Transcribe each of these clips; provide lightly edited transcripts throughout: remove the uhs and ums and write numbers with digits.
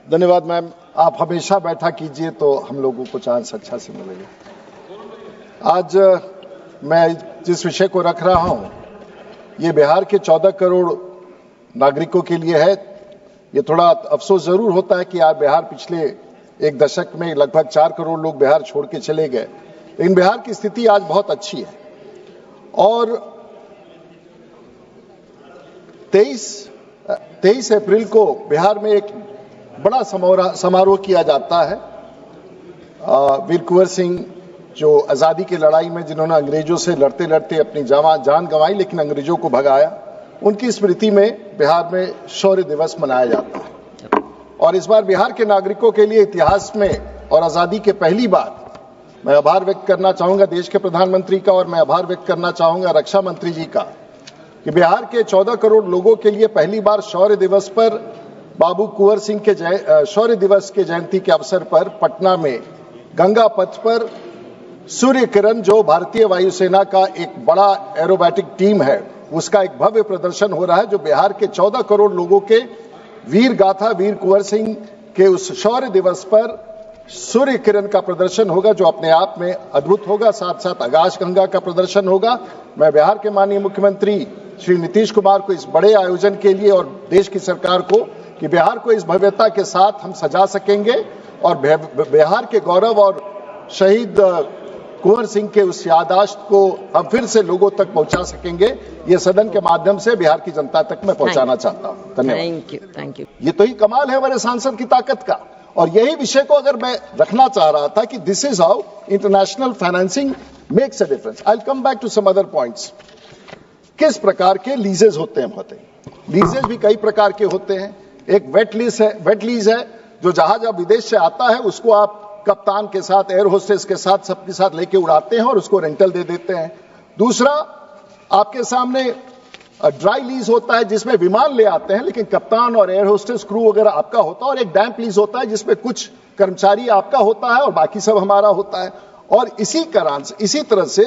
धन्यवाद मैम। आप हमेशा बैठा कीजिए तो हम लोगों को चांस अच्छा से मिलेगा। आज मैं जिस विषय को रख रहा हूं ये बिहार के 14 करोड़ नागरिकों के लिए है। ये थोड़ा अफसोस जरूर होता है कि आज बिहार पिछले एक दशक में लगभग 4 करोड़ लोग बिहार छोड़ के चले गए, लेकिन बिहार की स्थिति आज बहुत अच्छी है। और 23 अप्रैल को बिहार में एक बड़ा समारोह किया जाता है। वीर कुंवर सिंह जो आजादी की लड़ाई में जिन्होंने अंग्रेजों से लड़ते लड़ते अपनी जान गंवाई लेकिन अंग्रेजों को भगाया, उनकी स्मृति में बिहार में शौर्य दिवस मनाया जाता है। और इस बार बिहार के नागरिकों के लिए इतिहास में और आजादी के पहली बार मैं आभार व्यक्त करना चाहूंगा देश के प्रधानमंत्री का, और मैं आभार व्यक्त करना चाहूंगा रक्षा मंत्री जी का कि बिहार के 14 करोड़ लोगों के लिए पहली बार शौर्य दिवस पर बाबू कुंवर सिंह के शौर्य दिवस के जयंती के अवसर पर पटना में गंगा पथ पर सूर्य किरण जो भारतीय वायुसेना का एक बड़ा एरोबैटिक टीम है उसका एक भव्य प्रदर्शन हो रहा है, जो बिहार के 14 करोड़ लोगों के वीर गाथा वीर कुंवर सिंह के उस शौर्य दिवस पर सूर्य किरण का प्रदर्शन होगा जो अपने आप में अद्भुत होगा। साथ साथ आकाश गंगा का प्रदर्शन होगा। मैं बिहार के माननीय मुख्यमंत्री श्री नीतीश कुमार को इस बड़े आयोजन के लिए और देश की सरकार को कि बिहार को इस भव्यता के साथ हम सजा सकेंगे और बिहार के गौरव और शहीद कुंवर सिंह के उस याददाश्त को हम फिर से लोगों तक पहुंचा सकेंगे। ये सदन के माध्यम से बिहार की जनता तक मैं पहुंचाना चाहता हूं। धन्यवाद। Thank you. ये तो ही कमाल है हमारे सांसद की ताकत का। और यही विषय को अगर मैं रखना चाह रहा था कि this is how international financing makes a difference. I will come back to some other points. किस प्रकार के लीजेज होते हैं? लीजेज भी कई प्रकार के होते हैं। एक वेट लीज है जो जहाज अब विदेश से आता है उसको आप कप्तान के साथ, एयर होस्टेस के साथ, सबके साथ लेके उड़ाते हैं और उसको रेंटल दे देते हैं। दूसरा आपके सामने ड्राई लीज होता है जिसमें विमान ले आते हैं लेकिन कप्तान और एयर होस्टेस क्रू वगैरह आपका होता है। और एक डैम्प लीज होता है जिसमें कुछ कर्मचारी आपका होता है और बाकी सब हमारा होता है। और इसी तरह से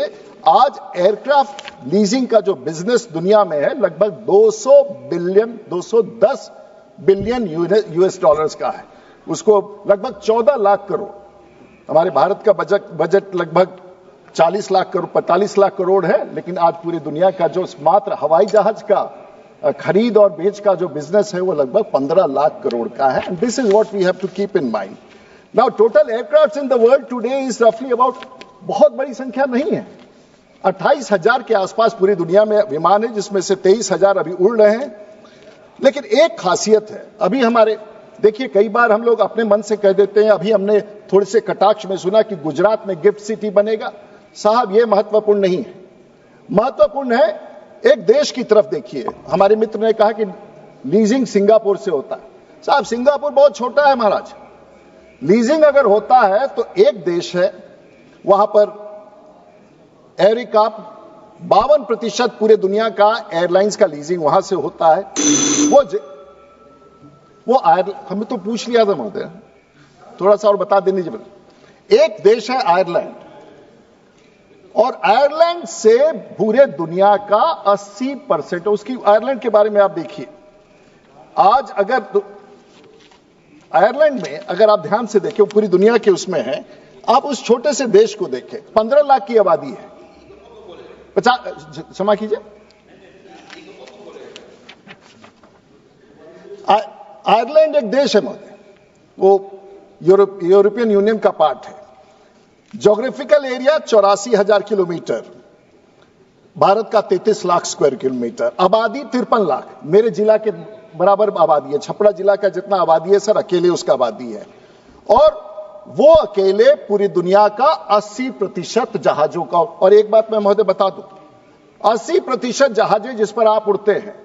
आज एयरक्राफ्ट लीजिंग का जो बिजनेस दुनिया में है लगभग 210 बिलियन यूएस डॉलर्स का है। उसको लगभग 14 लाख करोड़, हमारे भारत का बजट लगभग 40 लाख करोड़ 45 लाख करोड़ है, लेकिन आज पूरी दुनिया का जो मात्र हवाई जहाज का खरीद और बेच का जो बिजनेस है वो लगभग 15 लाख करोड़ का है। And this is what we have to keep in mind. Now total aircraft in the world today is रफली अबाउट, बहुत बड़ी संख्या नहीं है, 28,000 के आसपास पूरी दुनिया में विमान है जिसमें से 23,000 अभी उड़ रहे हैं। लेकिन एक खासियत है, अभी हमारे देखिए कई बार हम लोग अपने मन से कह देते हैं, अभी हमने थोड़े से कटाक्ष में सुना कि गुजरात में गिफ्ट सिटी बनेगा। साहब ये महत्वपूर्ण नहीं है। महत्वपूर्ण है एक देश की तरफ देखिए। हमारे मित्र ने कहा कि लीजिंग सिंगापुर से होता है। साहब सिंगापुर बहुत छोटा है महाराज। लीजिंग अगर होता है तो एक देश है वहां पर एयरिका 52% पूरे दुनिया का एयरलाइंस का लीजिंग वहां से होता है। वो हमें तो पूछ लिया था महोदय, थोड़ा सा और बता देने दीजिए। एक देश है आयरलैंड और आयरलैंड से पूरे दुनिया का 80% उसकी, आयरलैंड के बारे में आप देखिए। आज अगर आयरलैंड में अगर आप ध्यान से देखें पूरी दुनिया के उसमें है, आप उस छोटे से देश को देखें, 15 लाख की आबादी है। क्षमा कीजिए, आयरलैंड एक देश है महोदय, वो यूरोपियन यूनियन का पार्ट है। ज्योग्राफिकल एरिया 84,000 किलोमीटर, भारत का 33 लाख स्क्वायर किलोमीटर, आबादी 53 लाख, मेरे जिला के बराबर आबादी है। छपरा जिला का जितना आबादी है सर अकेले उसका आबादी है। और वो अकेले पूरी दुनिया का 80% जहाजों का। और एक बात मैं महोदय बता दूं, 80% जहाजें जिस पर आप उड़ते हैं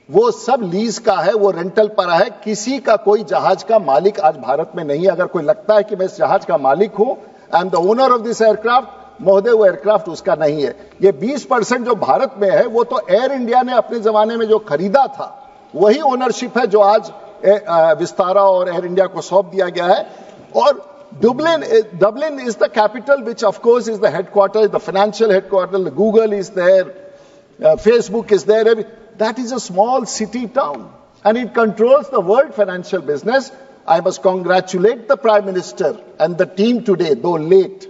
वो सब लीज का है, वो रेंटल पर है। किसी का कोई जहाज का मालिक आज भारत में नहीं है। अगर कोई लगता है कि मैं इस जहाज का मालिक हूं, I am the owner of this aircraft, महोदय वो एयरक्राफ्ट उसका नहीं है। ये 20% जो भारत में है वो तो एयर इंडिया ने अपने जमाने में जो खरीदा था वही ओनरशिप है जो आज विस्तारा और एयर इंडिया को सौंप दिया गया है। और Dublin is the capital, which of course is the headquarters, the financial headquarters. Google is there, Facebook is there. That is a small city town and it controls the world financial business. I must congratulate the Prime Minister and the team today, though late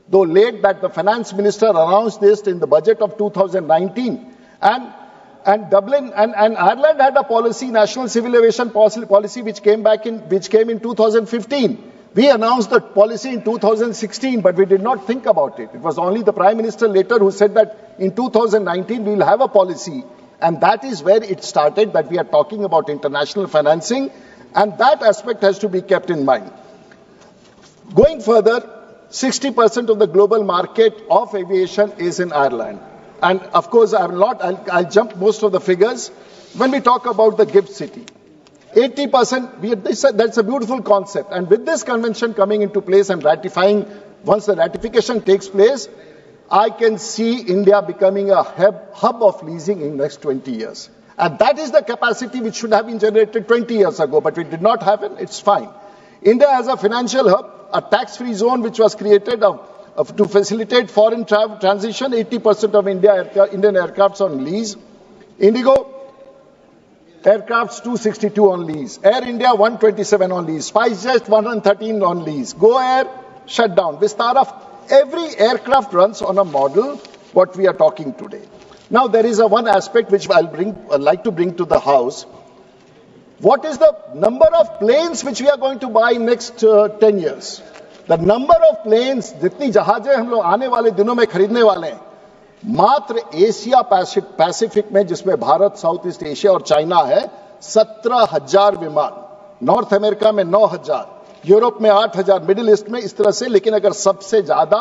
that the Finance Minister announced this in the budget of 2019. And Dublin and Ireland had a policy, National Civil Aviation Policy, which came in 2015. We announced the policy in 2016, but we did not think about it. It was only the Prime Minister later who said that in 2019 we will have a policy. And that is where it started, that we are talking about international financing, and that aspect has to be kept in mind. Going further, 60% of the global market of aviation is in Ireland. And of course, I'll jump most of the figures. When we talk about the gift city, 80%, that's a beautiful concept. And with this convention coming into place and ratifying, once the ratification takes place, I can see India becoming a hub of leasing in the next 20 years. And that is the capacity which should have been generated 20 years ago, but we did not have it. It's fine. India has a financial hub, a tax-free zone which was created to facilitate foreign travel transition. 80% of Indian aircrafts on lease. Indigo aircrafts 262 on lease. Air India 127 on lease. SpiceJet 113 on lease. Go Air shut down. Vistara, every aircraft runs on a model what we are talking today. Now there is one aspect which I'd like to bring to the House. What is the number of planes which we are going to buy in next 10 years? The number of planes, जितनी जहाजें हम लोग आने वाले दिनों में खरीदने वाले हैं, मात्र एशिया पैसिफिक में, जिसमें भारत, साउथ ईस्ट एशिया और चाइना है, 17,000 विमान, नॉर्थ अमेरिका में 9,000, यूरोप में 8,000, मिडिल ईस्ट में इस तरह से. लेकिन अगर सबसे ज्यादा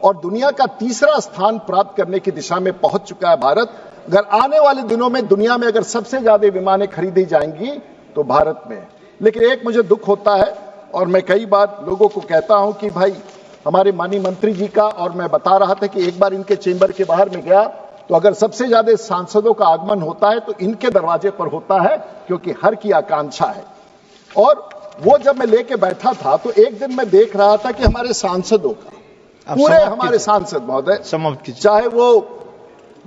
और दुनिया का तीसरा स्थान प्राप्त करने की दिशा में पहुंच चुका है भारत, अगर आने वाले दिनों में दुनिया में अगर सबसे ज्यादा विमानें खरीदी जाएंगी तो भारत में. लेकिन एक मुझे दुख होता है, और मैं कई बार लोगों को कहता हूं कि भाई हमारे माननीय मंत्री जी का, और मैं बता रहा था कि एक बार इनके चेंबर के बाहर में गया तो अगर सबसे ज्यादा सांसदों का आगमन होता है तो इनके दरवाजे पर होता है, क्योंकि हर की आकांक्षा है. और वो जब मैं लेके बैठा था तो एक दिन मैं देख रहा था कि हमारे सांसदों का, पूरे हमारे सांसद महोदय, चाहे वो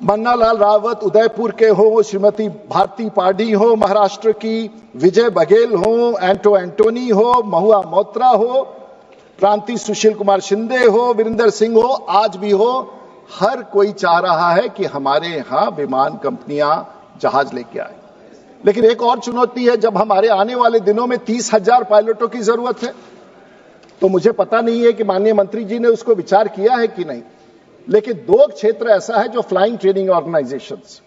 मन्ना लाल रावत उदयपुर के हो, श्रीमती भारती पाडी हो महाराष्ट्र की, विजय बघेल हो, एंटोनी हो, महुआ मोत्रा हो, क्रांति सुशील कुमार शिंदे हो, वीरेंद्र सिंह हो, आज भी हो, हर कोई चाह रहा है कि हमारे यहां विमान कंपनियां जहाज लेके आए. लेकिन एक और चुनौती है, जब हमारे आने वाले दिनों में 30,000 पायलटों की जरूरत है, तो मुझे पता नहीं है कि माननीय मंत्री जी ने उसको विचार किया है कि नहीं. लेकिन 2 क्षेत्र ऐसा है जो फ्लाइंग ट्रेनिंग ऑर्गेनाइजेशंस,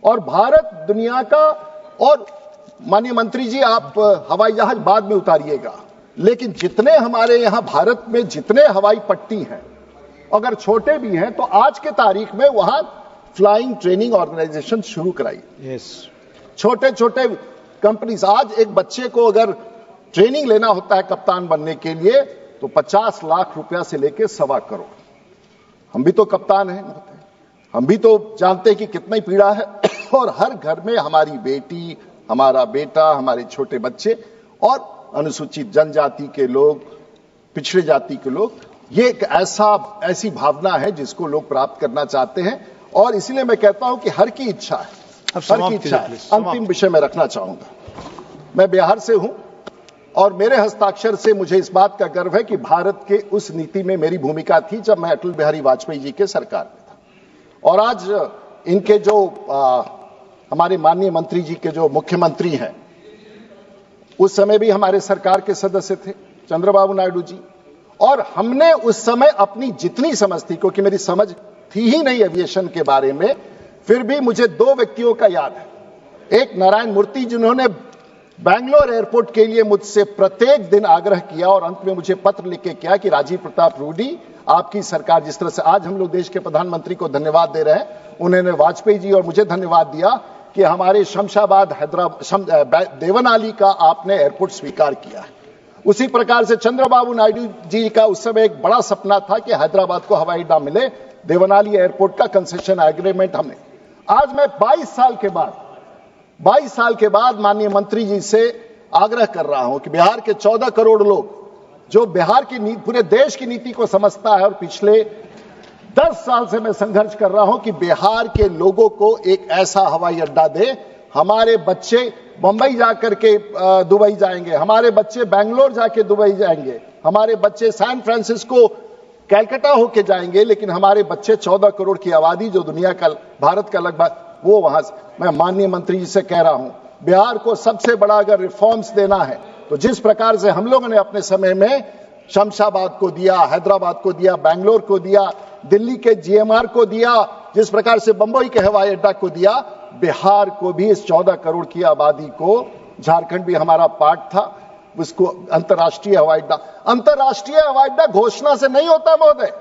और भारत दुनिया का, और माननीय मंत्री जी आप हवाई जहाज बाद में उतारिएगा, लेकिन जितने हमारे यहां भारत में जितने हवाई पट्टी हैं, अगर छोटे भी हैं, तो आज के तारीख में वहां फ्लाइंग ट्रेनिंग ऑर्गेनाइजेशन शुरू कराई. छोटे छोटे कंपनीज, आज एक बच्चे को अगर ट्रेनिंग लेना होता है कप्तान बनने के लिए तो 50 लाख रुपया से लेकर 1.25 करोड़. हम भी तो कप्तान हैं, हम भी तो जानते हैं कि कितना ही पीड़ा है. और हर घर में हमारी बेटी, हमारा बेटा, हमारे छोटे बच्चे और अनुसूचित जनजाति के लोग, पिछड़े जाति के लोग, ये एक ऐसी भावना है जिसको लोग प्राप्त करना चाहते हैं. और इसलिए मैं कहता हूं कि हर की इच्छा है, हर की इच्छा है. अंतिम विषय में रखना चाहूंगा, मैं बिहार से हूं और मेरे हस्ताक्षर से मुझे इस बात का गर्व है कि भारत के उस नीति में मेरी भूमिका थी जब मैं अटल बिहारी वाजपेयी जी के सरकार में था. और आज इनके जो हमारे माननीय मंत्री जी के जो मुख्यमंत्री हैं, उस समय भी हमारे सरकार के सदस्य थे चंद्रबाबू नायडू जी. और हमने उस समय अपनी जितनी समझ थी, क्योंकि मेरी समझ थी ही नहीं एविएशन के बारे में, फिर भी मुझे 2 व्यक्तियों का याद है. एक नारायण मूर्ति, जिन्होंने बैंगलोर एयरपोर्ट के लिए मुझसे प्रत्येक दिन आग्रह किया और अंत में मुझे पत्र लिख के किया कि राजीव प्रताप रूडी, आपकी सरकार, जिस तरह से आज हम लोग देश के प्रधानमंत्री को धन्यवाद दे रहे हैं, उन्होंने वाजपेयी जी और मुझे धन्यवाद दिया कि हमारे शमशाबाद, हैदराबाद, देवनाली का आपने एयरपोर्ट स्वीकार किया है. उसी प्रकार से चंद्रबाबू नायडू जी का उस समय एक बड़ा सपना था कि हैदराबाद को हवाई अड्डा मिले. देवनाली एयरपोर्ट का कंसेशन एग्रीमेंट हमने, आज मैं 22 साल के बाद माननीय मंत्री जी से आग्रह कर रहा हूं कि बिहार के 14 करोड़ लोग, जो बिहार की नीति, पूरे देश की नीति को समझता है, और पिछले 10 साल से मैं संघर्ष कर रहा हूं कि बिहार के लोगों को एक ऐसा हवाई अड्डा दे, हमारे बच्चे मुंबई जाकर के दुबई जाएंगे, हमारे बच्चे बेंगलोर जाके दुबई जाएंगे, हमारे बच्चे सैन फ्रांसिस्को कैलकाटा होके जाएंगे, लेकिन हमारे बच्चे 14 करोड़ की आबादी जो दुनिया का भारत का लगभग वो वहां से। मैं माननीय मंत्री जी से कह रहा हूं, बिहार को सबसे बड़ा अगर रिफॉर्म्स देना है तो जिस प्रकार से हम लोगों ने अपने समय में शमशाबाद को दिया, हैदराबाद को दिया, बेंगलोर को दिया, दिल्ली के जीएमआर को दिया, जिस प्रकार से बंबई के हवाई अड्डा को दिया, बिहार को भी इस 14 करोड़ की आबादी को, झारखंड भी हमारा पार्ट था, उसको अंतर्राष्ट्रीय हवाई अड्डा घोषणा से नहीं होता महोदय।